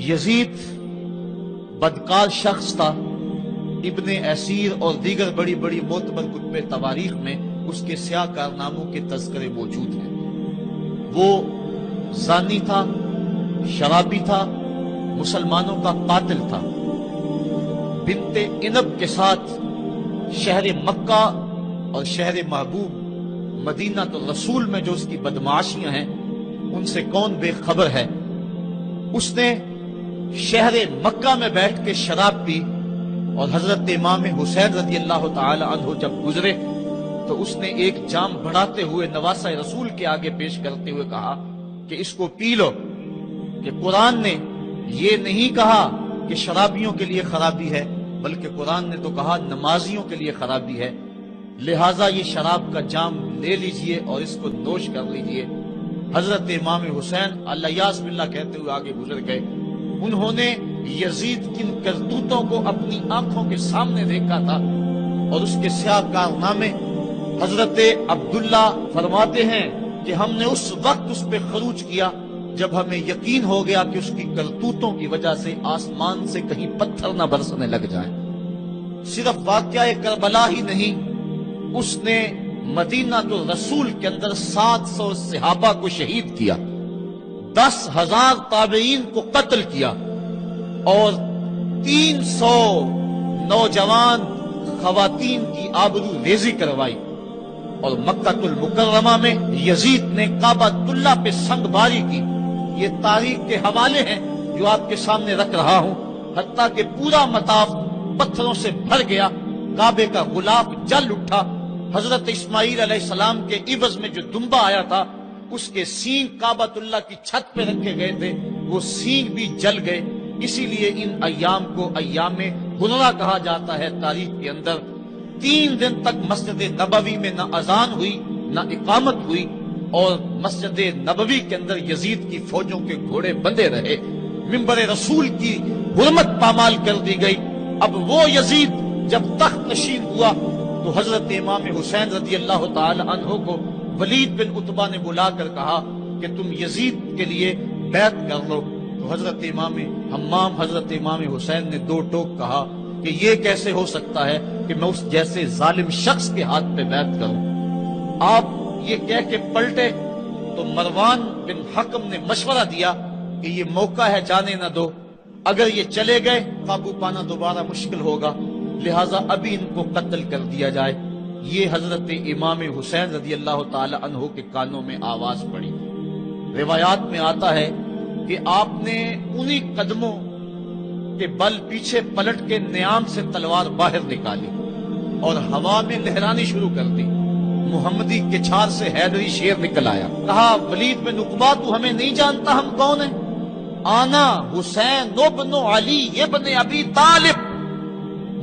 یزید بدکار شخص تھا. ابن اسیر اور دیگر بڑی بڑی معتبر کتب تواریخ میں اس کے سیاہ کارناموں کے تذکرے موجود ہیں. وہ زانی تھا، شرابی تھا، مسلمانوں کا قاتل تھا. بنت عنب کے ساتھ شہر مکہ اور شہر محبوب مدینہ الرسول میں جو اس کی بدمعاشیاں ہیں ان سے کون بے خبر ہے. اس نے شہر مکہ میں بیٹھ کے شراب پی اور حضرت امام حسین رضی اللہ تعالی عنہ جب گزرے تو اس نے ایک جام بڑھاتے ہوئے نواسہ رسول کے آگے پیش کرتے ہوئے کہا کہ اس کو پی لو، کہ قرآن نے یہ نہیں کہا کہ شرابیوں کے لیے خرابی ہے، بلکہ قرآن نے تو کہا نمازیوں کے لیے خرابی ہے، لہٰذا یہ شراب کا جام لے لیجئے اور اس کو نوش کر لیجئے. حضرت امام حسین اللہ یاس باللہ کہتے ہوئے آگے گزر گئے. انہوں نے یزید کن کرتوتوں کو اپنی آنکھوں کے سامنے دیکھا تھا اور اس کے سیاہ کارنامے. حضرت عبداللہ فرماتے ہیں کہ ہم نے اس وقت اس پہ خروج کیا جب ہمیں یقین ہو گیا کہ اس کی کرتوتوں کی وجہ سے آسمان سے کہیں پتھر نہ برسنے لگ جائیں. صرف واقعہ کربلا ہی نہیں، اس نے مدینہ الرسول کے اندر 700 صحابہ کو شہید کیا، 10,000 تابعین کو قتل کیا اور 300 نوجوان خواتین کی آبرو ریزی کروائی. اور مکہ المکرمہ میں یزید نے کعبۃ اللہ پہ سنگ باری کی. یہ تاریخ کے حوالے ہیں جو آپ کے سامنے رکھ رہا ہوں. حتیٰ کہ پورا مطاف پتھروں سے بھر گیا، کعبے کا غلاف جل اٹھا. حضرت اسماعیل علیہ السلام کے عوض میں جو دمبا آیا تھا اس کے سینگ کعبۃ اللہ کی چھت پہ رکھے گئے تھے، وہ سینگ بھی جل گئے. اسی لیے ان ایام کو ایام حنرہ کہا جاتا ہے. تاریخ کے اندر 3 دن تک مسجد نبوی میں نہ اذان ہوئی نہ اقامت ہوئی اور مسجد نبوی کے اندر یزید کی فوجوں کے گھوڑے بندے رہے. منبر رسول کی حرمت پامال کر دی گئی. اب وہ یزید جب تخت نشین ہوا تو حضرت امام حسین رضی اللہ تعالی عنہ کو ولید بن عتبہ نے بلا کر کہا کہ تم یزید کے لیے بیعت کر لو. تو حضرت امام حمام حضرت امام حسین نے 2 ٹوک کہا کہ یہ کیسے ہو سکتا ہے کہ میں اس جیسے ظالم شخص کے ہاتھ پہ بیعت کروں. آپ یہ کہہ کے پلٹے تو مروان بن حکم نے مشورہ دیا کہ یہ موقع ہے، جانے نہ دو، اگر یہ چلے گئے قابو پانا دوبارہ مشکل ہوگا، لہٰذا ابھی ان کو قتل کر دیا جائے. یہ حضرت امام حسین رضی اللہ تعالی عنہ کے کانوں میں آواز پڑی. روایات میں آتا ہے کہ آپ نے انہی قدموں کے بل پیچھے پلٹ کے نیام سے تلوار باہر نکالی اور ہوا میں لہرانی شروع کر دی. محمدی کے چھار سے حیدری شیر نکل آیا. کہا ولید بن عقبہ تو ہمیں نہیں جانتا ہم کون ہیں؟ آنا حسین ابن علی ابن ابی طالب،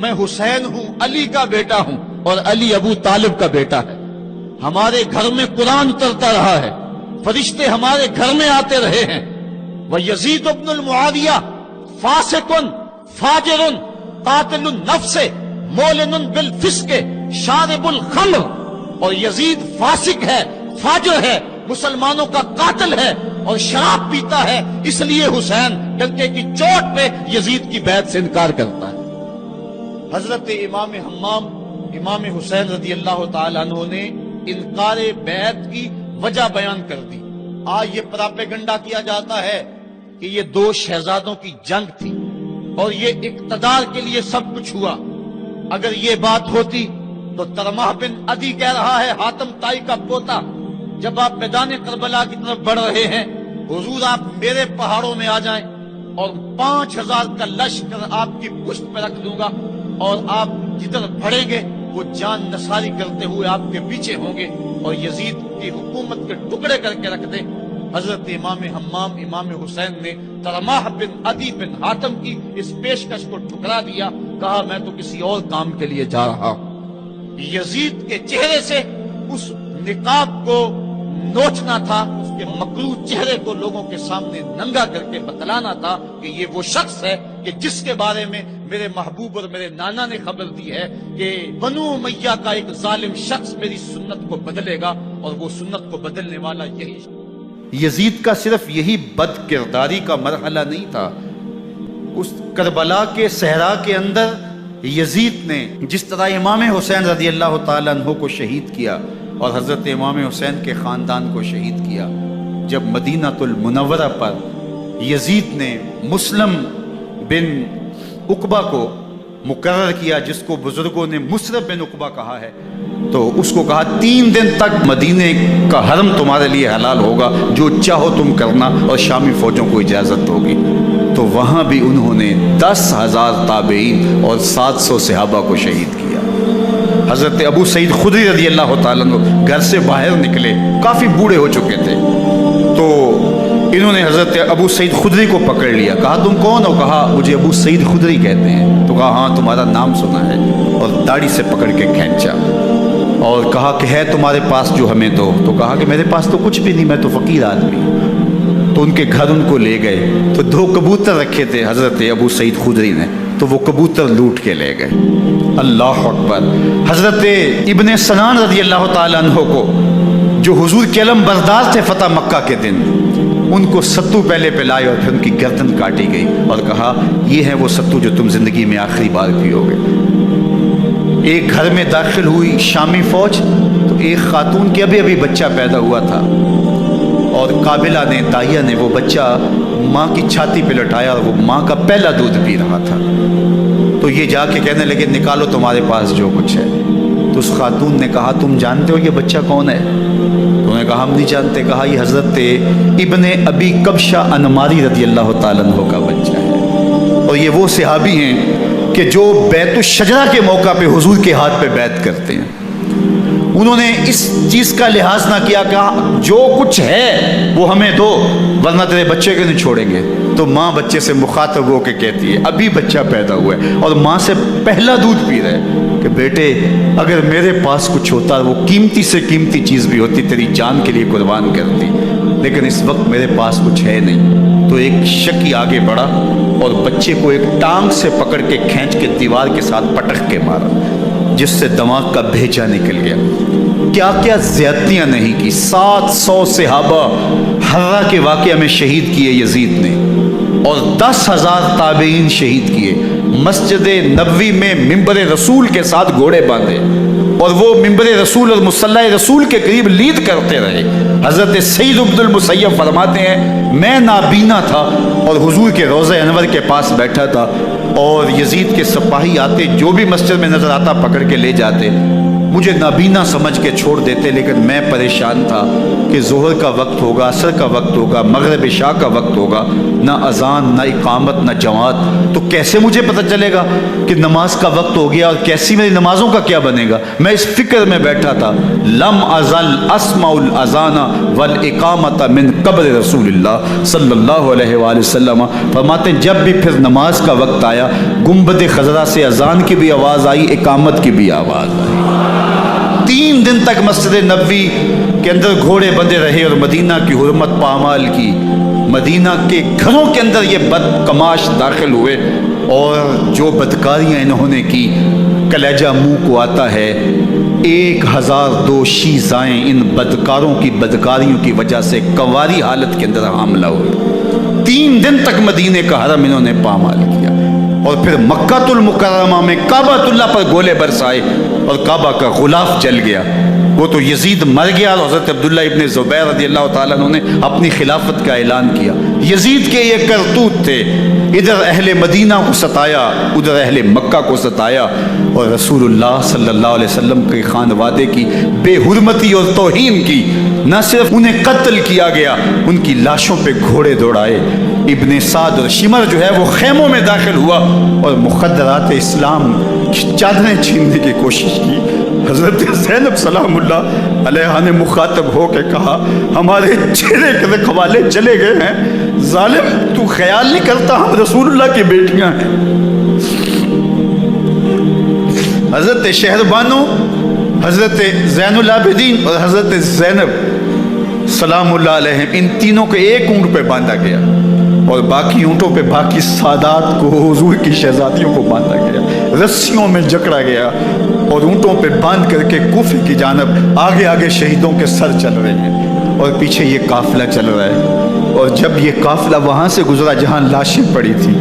میں حسین ہوں، علی کا بیٹا ہوں اور علی ابو طالب کا بیٹا ہے. ہمارے گھر میں قرآن اترتا رہا ہے، فرشتے ہمارے گھر میں آتے رہے ہیں. وَيَزِيدُ ابن المعاویہ فاسقن فاجرن قاتل النفس مولن بالفسق شارب الخمر. اور یزید فاسق ہے، فاجر ہے، مسلمانوں کا قاتل ہے اور شراب پیتا ہے. اس لیے حسین ڈنکے کی چوٹ پہ یزید کی بیعت سے انکار کرتا ہے. حضرت امام حمام امام حسین رضی اللہ تعالی عنہ نے انکار بیعت کی وجہ بیان کر دی. آج یہ پراپیگنڈا کیا جاتا ہے کہ یہ 2 شہزادوں کی جنگ تھی اور یہ اقتدار کے لیے سب کچھ ہوا. اگر یہ بات ہوتی تو ترمح بن عدی کہہ رہا ہے، حاتم طائی کا پوتا، جب آپ میدان کربلا کی طرف بڑھ رہے ہیں، حضور آپ میرے پہاڑوں میں آ جائیں اور 5,000 کا لشکر آپ کی پشت پہ رکھ دوں گا اور آپ جدھر بڑھیں گے وہ جان نثاری کرتے ہوئے آپ کے پیچھے ہوں گے اور یزید کی حکومت کے ٹکڑے کر کے رکھ دیں. حضرت امام حمام امام حسین نے ترمح بن عدی بن حاتم کی اس پیشکش کو ٹھکرا دیا. کہا میں تو کسی اور کام کے لیے جا رہا ہوں. یزید کے چہرے سے اس نقاب کو نوچنا تھا، اس کے مکروہ چہرے کو لوگوں کے سامنے ننگا کر کے بتلانا تھا کہ یہ وہ شخص ہے کہ جس کے بارے میں میرے محبوب اور میرے نانا نے خبر دی ہے کہ بنو امیہ کا ایک ظالم شخص میری سنت کو بدلے گا اور وہ سنت کو بدلنے والا یہی. یزید کا صرف یہی بد کرداری کا مرحلہ نہیں تھا اس کربلا کے صحرا کے اندر یزید نے جس طرح امام حسین رضی اللہ تعالیٰ عنہ کو شہید کیا اور حضرت امام حسین کے خاندان کو شہید کیا، جب مدینہ المنورہ پر یزید نے مسلم بن عقبہ کو مقرر کیا، جس کو بزرگوں نے مصرف بن عقبہ کہا ہے، تو اس کو کہا 3 دن تک مدینے کا حرم تمہارے لیے حلال ہوگا، جو چاہو تم کرنا، اور شامی فوجوں کو اجازت ہوگی۔ تو وہاں بھی انہوں نے 10,000 تابعین اور 700 صحابہ کو شہید کیا۔ حضرت ابو سعید خدری رضی اللہ تعالیٰ عنہ گھر سے باہر نکلے، کافی بوڑھے ہو چکے تھے، تو انہوں نے حضرت ابو سعید خدری کو پکڑ لیا، کہا تم کون ہو؟ کہا مجھے ابو سعید خدری کہتے ہیں۔ تو کہا ہاں تمہارا نام سنا ہے، اور داڑھی سے پکڑ کے کھینچا اور کہا کہ ہے تمہارے پاس جو ہمیں دو؟ تو کہا کہ میرے پاس تو کچھ بھی نہیں، میں تو فقیر آدمی ہوں۔ تو ان کے گھر ان کو لے گئے، تو 2 کبوتر رکھے تھے حضرت ابو سعید خدری نے، تو وہ کبوتر لوٹ کے لے گئے۔ اللہ اکبر۔ حضرت ابن سنان رضی اللہ تعالیٰ عنہ کو، جو حضور کے علم بردار تھے فتح مکہ کے دن، ان کو ستو پہلے پلائے اور پھر ان کی گردن کاٹی گئی اور کہا یہ ہے وہ ستو جو تم زندگی میں آخری بار پیو گے۔ ایک گھر میں داخل ہوئی شامی فوج، تو ایک خاتون کے ابھی بچہ پیدا ہوا تھا، اور قابلہ نے، دائیہ نے وہ بچہ ماں کی چھاتی پہ لٹایا، اور وہ ماں کا پہلا دودھ پی رہا تھا۔ تو یہ جا کے کہنے لگے نکالو تمہارے پاس جو کچھ ہے۔ تو اس خاتون نے کہا تم جانتے ہو یہ بچہ کون ہے؟ تو انہوں نے کہا ہم نہیں جانتے۔ کہا یہ حضرت ابن ابی کبشہ انماری رضی اللہ تعالیٰ عنہ کا بچہ ہے، اور یہ وہ صحابی ہیں کہ جو بیت الشجرہ کے موقع پہ حضور کے ہاتھ پہ بیعت کرتے ہیں۔ انہوں نے اس چیز کا لحاظ نہ کیا، کہا جو کچھ ہے وہ ہمیں دو، ورنہ تیرے بچے کو نہیں چھوڑیں گے۔ تو ماں بچے سے مخاطب ہو کے کہتی ہے، ابھی بچہ پیدا ہوا ہے اور ماں سے پہلا دودھ پی رہے، کہ بیٹے اگر میرے پاس کچھ ہوتا، وہ قیمتی سے قیمتی چیز بھی ہوتی، تیری جان کے لیے قربان کرتی، لیکن اس وقت میرے پاس کچھ ہے نہیں۔ تو ایک شکی آگے بڑھا اور بچے کو ایک ٹانگ سے پکڑ کے کھینچ کے دیوار کے ساتھ پٹک کے مارا، جس سے دماغ کا بھیجا نکل گیا۔ کیا کیا زیادتیاں نہیں کی۔ 700 صحابہ حرہ کے واقعہ میں شہید کیے یزید نے، اور 10,000 تابعین شہید کیے۔ مسجد نبوی میں ممبر رسول کے ساتھ گھوڑے باندھے، اور وہ ممبر رسول اور مصلی رسول کے قریب لید کرتے رہے۔ حضرت سید عبد المسیب فرماتے ہیں میں نابینا تھا اور حضور کے روضہ انور کے پاس بیٹھا تھا، اور یزید کے سپاہی آتے، جو بھی مسجد میں نظر آتا پکڑ کے لے جاتے، مجھے نابینا سمجھ کے چھوڑ دیتے، لیکن میں پریشان تھا کہ ظہر کا وقت ہوگا، عصر کا وقت ہوگا، مغرب عشاء کا وقت ہوگا، نہ اذان نہ اقامت نہ جماعت، تو کیسے مجھے پتہ چلے گا کہ نماز کا وقت ہو گیا، اور کیسی میری نمازوں کا کیا بنے گا؟ میں اس فکر میں بیٹھا تھا۔ لم ازل اسمع الاذان والاقامت من قبل رسول اللہ صلی اللہ علیہ وآلہ وسلم۔ فرماتے ہیں جب بھی پھر نماز کا وقت آیا، گنبد خضرا سے اذان کی بھی آواز آئی، اقامت کی بھی آواز آئی۔ 3 دن تک مسجد نبوی کے اندر گھوڑے بندے رہے، اور مدینہ کی حرمت پامال کی۔ مدینہ کے گھروں کے اندر یہ بدکماش داخل ہوئے، اور جو بدکاریاں انہوں نے کی کلیجہ منہ کو آتا ہے۔ 1002 شیزائیں ان بدکاروں کی بدکاریوں کی وجہ سے کنواری حالت کے اندر حاملہ ہوئے۔ 3 دن تک مدینے کا حرم انہوں نے پامال کیا، اور پھر مکہ المکرمہ میں کعبۃ اللہ پر گولے برسائے، اور کعبہ کا غلاف جل گیا۔ وہ تو یزید مر گیا، اور حضرت عبداللہ ابن زبیر رضی اللہ تعالیٰ عنہ نے اپنی خلافت کا اعلان کیا۔ یزید کے یہ کرتوت تھے، ادھر اہل مدینہ کو ستایا، ادھر اہل مکہ کو ستایا، اور رسول اللہ صلی اللہ علیہ وسلم کے خانوادے کی بے حرمتی اور توہین کی۔ نہ صرف انہیں قتل کیا گیا، ان کی لاشوں پہ گھوڑے دوڑائے۔ ابن سعد اور شمر جو ہے وہ خیموں میں داخل ہوا اور مخدرات اسلام چادریں چھیننے کی کوشش کی۔ حضرت زینب سلام اللہ علیہ نے مخاطب ہو کے کہا ہمارے چہرے کے رکھوالے چلے گئے ہیں، ظالم تو خیال نہیں کرتا ہم رسول اللہ کی بیٹیاں ہیں۔ حضرت شہربانو، حضرت زین العابدین اور حضرت زینب سلام اللہ علیہ، ان تینوں کو ایک اونٹ پہ باندھا گیا، اور باقی اونٹوں پہ باقی سادات کو، حضور کی شہزادیوں کو باندھا گیا، رسیوں میں جکڑا گیا، اور اونٹوں پہ باندھ کر کے کوفے کی جانب آگے آگے شہیدوں کے سر چل رہے ہیں، اور پیچھے یہ قافلہ چل رہا ہے۔ اور جب یہ قافلہ وہاں سے گزرا جہاں لاشیں پڑی تھی،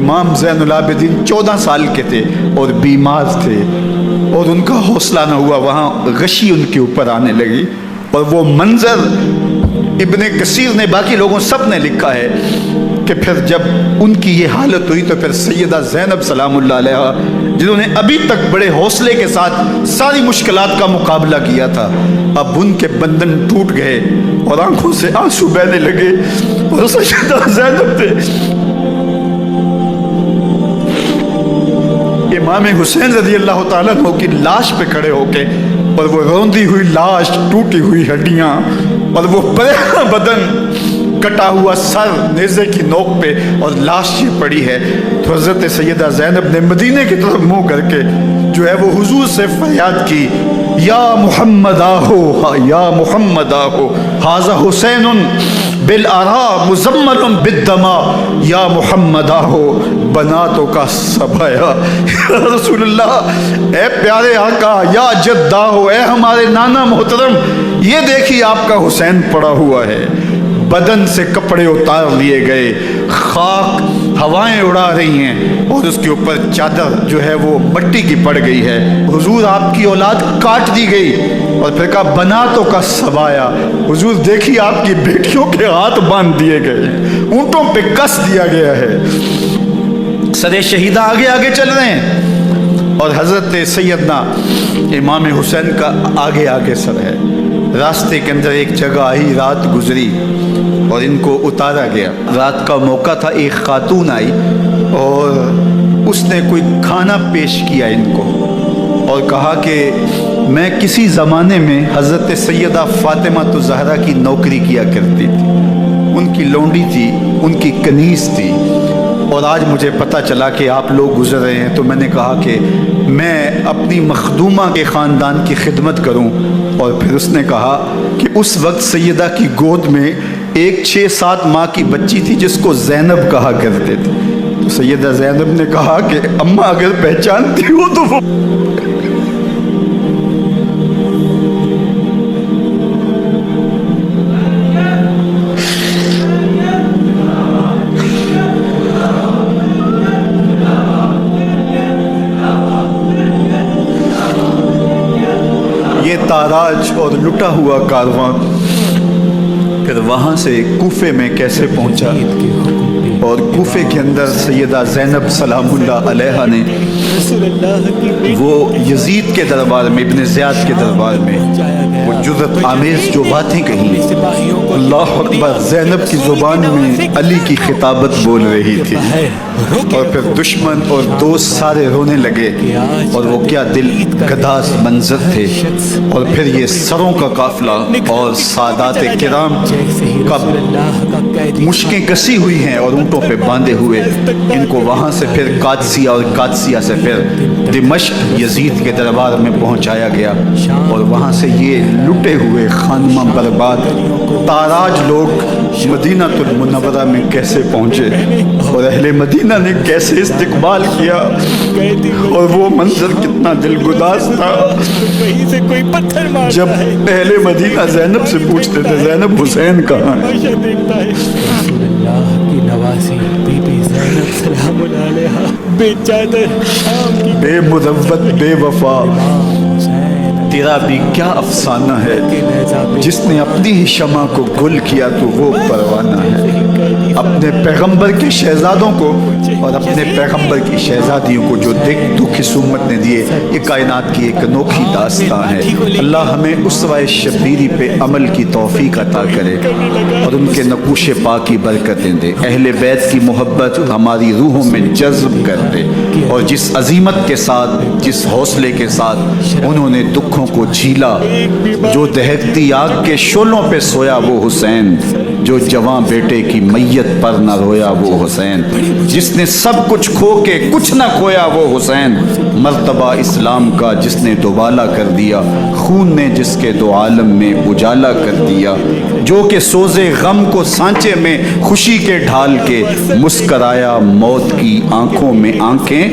امام زین العابدین 14 سال کے تھے اور بیمار تھے اور ان کا حوصلہ نہ ہوا، وہاں غشی ان کے اوپر آنے لگی، اور وہ منظر ابن کثیر نے، باقی لوگوں سب نے لکھا ہے کہ پھر جب ان کی یہ حالت ہوئی تو پھر سیدہ زینب سلام اللہ علیہا، جنہوں نے ابھی تک بڑے حوصلے کے ساتھ ساری مشکلات کا مقابلہ کیا تھا، اب ان کے بندن ٹوٹ گئے اور آنکھوں سے آنسو بہنے لگے، اور سیدہ زینب تھے امام حسین رضی اللہ تعالیٰ عنہ کی لاش پہ کھڑے ہو کے، اور وہ روندی ہوئی لاش، ٹوٹی ہوئی ہڈیاں، اور وہ پریشان بدن، کٹا ہوا سر نیزے کی نوک پہ، اور لاش یہ پڑی ہے، تو حضرت سیدہ زینب نے مدینے کی طرف منہ کر کے جو ہے وہ حضور سے فریاد کی، یا محمد آہو، یا محمد آہو، ھذا حسین بالآراء مزمل بالدماء، یا محمد آہو بناتوں کا سبایا، یا رسول اللہ، اے پیارے آقا، یا جدہ ہو، اے ہمارے نانا محترم، یہ دیکھیے آپ کا حسین پڑا ہوا ہے۔ بدن سے کپڑے اتار لیے گئے، خاک ہوائیں اڑا رہی ہیں، اور اس کے اوپر چادر جو ہے وہ مٹی کی پڑ گئی ہے، حضور آپ کی اولاد کاٹ دی گئی، اور پھر کہا بناتوں کا سبایا، حضور دیکھیے آپ کی بیٹیوں کے ہاتھ باندھ دیے گئے، اونٹوں پہ کس دیا گیا ہے، سر شہیدہ آگے آگے چل رہے ہیں، اور حضرت سیدنا امام حسین کا آگے آگے سر ہے۔ راستے کے اندر ایک جگہ آئی، رات گزری اور ان کو اتارا گیا، رات کا موقع تھا، ایک خاتون آئی اور اس نے کوئی کھانا پیش کیا ان کو، اور کہا کہ میں کسی زمانے میں حضرت سیدہ فاطمہ الزہرا کی نوکری کیا کرتی تھی، ان کی لونڈی تھی، ان کی کنیز تھی، اور آج مجھے پتہ چلا کہ آپ لوگ گزر رہے ہیں، تو میں نے کہا کہ میں اپنی مخدومہ کے خاندان کی خدمت کروں، اور پھر اس نے کہا کہ اس وقت سیدہ کی گود میں ایک 6-7 ماہ کی بچی تھی جس کو زینب کہا کرتے تھے، تو سیدہ زینب نے کہا کہ اماں اگر پہچانتی ہو تو وہ تاراج اور لٹا ہوا کارواں پھر وہاں سے کوفے میں کیسے پہنچا، اور کوفے کے اندر سیدہ زینب سلام اللہ علیہا نے وہ یزید کے دربار میں، ابن زیاد کے دربار میں وہ جرأت آمیز جو باتیں کہیں، اللہ اکبر، زینب کی زبان میں علی کی خطابت بول رہی تھی، اور پھر دشمن اور دوست سارے رونے لگے، اور وہ کیا دل گداز منظر تھے، اور پھر یہ سروں کا قافلہ اور سادات کرام کا مشکیں کسی ہوئی ہیں اور اونٹوں پہ باندھے ہوئے، ان کو وہاں سے پھر قادسیہ اور قادسیہ سے پھر دمشق یزید کے دربار میں پہنچایا گیا، اور وہاں سے یہ لٹے ہوئے خانمہ برباد تاراج لوگ مدینہ المنورہ میں کیسے پہنچے، اور اہل مدینہ نے کیسے استقبال کیا، اور وہ منظر کتنا دل گداز تھا جب اہل مدینہ زینب سے پوچھتے تھے زینب حسین کہاں ہے، رسول اللہ کی نوازی بی بی زینب سلام علیہا، بے چادر شام کی، بے مروت بے وفا، تیرا بھی کیا افسانہ ہے، جس نے اپنی ہی شمع کو گل کیا تو وہ پروانہ ہے، اپنے پیغمبر کے شہزادوں کو اور اپنے پیغمبر کی شہزادیوں کو جو دکھ سمت نے دیے، یہ کائنات کی ایک انوکھی داستان ہے۔ اللہ ہمیں اسوہ شبیری پہ عمل کی توفیق عطا کرے اور ان کے نقوش پاک کی برکتیں دے، اہل بیت کی محبت ہماری روحوں میں جذب کر دے، اور جس عظیمت کے ساتھ، جس حوصلے کے ساتھ انہوں نے دکھوں کو جھیلا، جو دہکتی آگ کے شعلوں پہ سویا وہ حسین، جو جواں بیٹے کی میت پر نہ رویا وہ حسین، جس نے سب کچھ کھو کے کچھ نہ کھویا وہ حسین، مرتبہ اسلام کا جس نے دوبالا کر دیا، خون نے جس کے دو عالم میں اجالا کر دیا، جو کہ سوزے غم کو سانچے میں خوشی کے ڈھال کے مسکرایا موت کی آنکھوں میں آنکھیں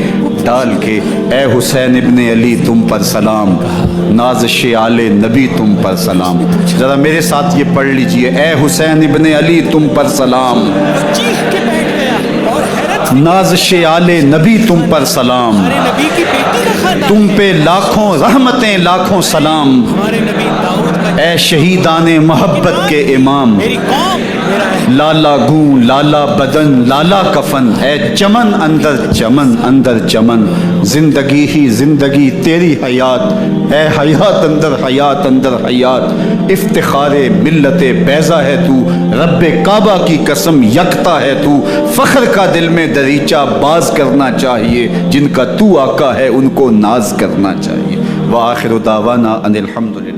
ڈال کے، اے حسین ابن علی تم پر سلام، نازش آل نبی تم پر سلام۔ ذرا میرے ساتھ یہ پڑھ لیجئے، اے حسین ابن علی تم پر سلام۔ چیخ کے بیٹھ گیا اور حیرت نازش آلے نبی تم پر سلام، ہمارے نبی کی بیٹی کا خاندان، تم پہ لاکھوں رحمتیں لاکھوں سلام، ہمارے نبی داؤد کا، اے شہیدان محبت کے امام، میری قوم میرا لالا گوں لالا بدن لالا کفن، اے چمن اندر چمن، زندگی ہی زندگی تیری حیات، اے حیات اندر حیات، افتخار ملت بیضا ہے تو، رب کعبہ کی قسم یکتا ہے تو، فخر کا دل میں دریچہ باز کرنا چاہیے، جن کا تو آقا ہے ان کو ناز کرنا چاہیے۔ وآخر دعوانا ان الحمدللہ۔